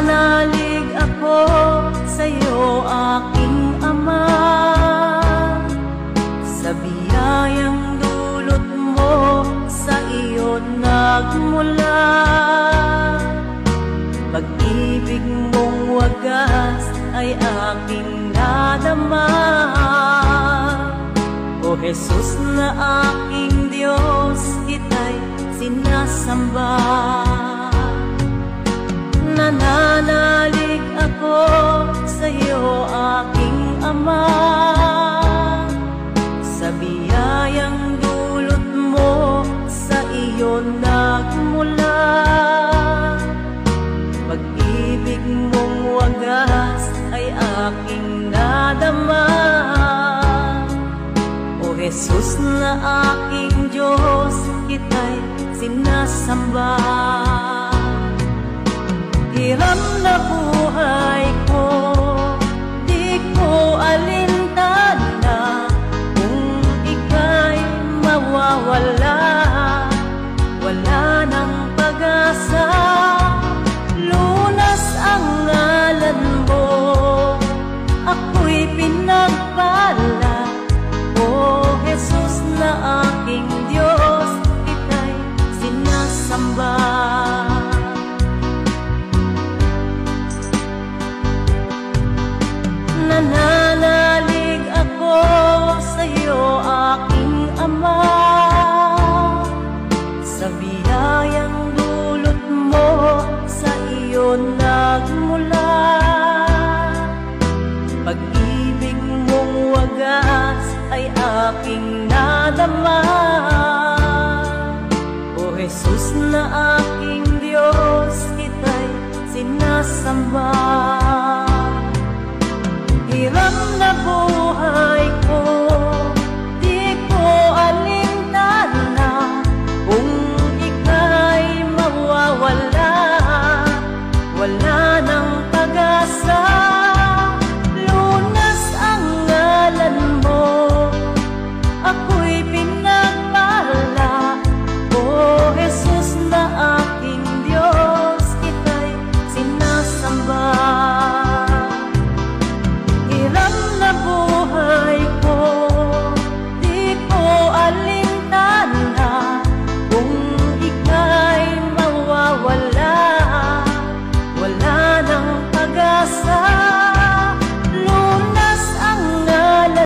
Nananalig ako sa iyo, aking Ama, sa biyayang dulot mo, sa iyo nagmula. Pag-ibig mong wagas ay aking nadama. O Jesus na aking Diyos, kita'y sinasamba. Nananalig ako sa iyo, aking Ama, sa biyayang dulot mo, sa iyo nagmula. Pag-ibig mong wagas ay aking nadama. O Jesus na aking Diyos, kita'y sinasamba. Hiram na buhay ko, di ko alintana, kung ika'y mawawala, wala nang pag-asa. Lunas ang ngalan mo, ako'y pinagpala. O Jesus na aking Diyos, kita'y sinasamba. Nananalig ako sa iyo, aking Ama, sa biyayang dulot mo, sa iyo nagmula. Pag-ibig mong wagas ay aking nadama. O Jesus na aking Diyos, kita'y sinasamba. Hiram na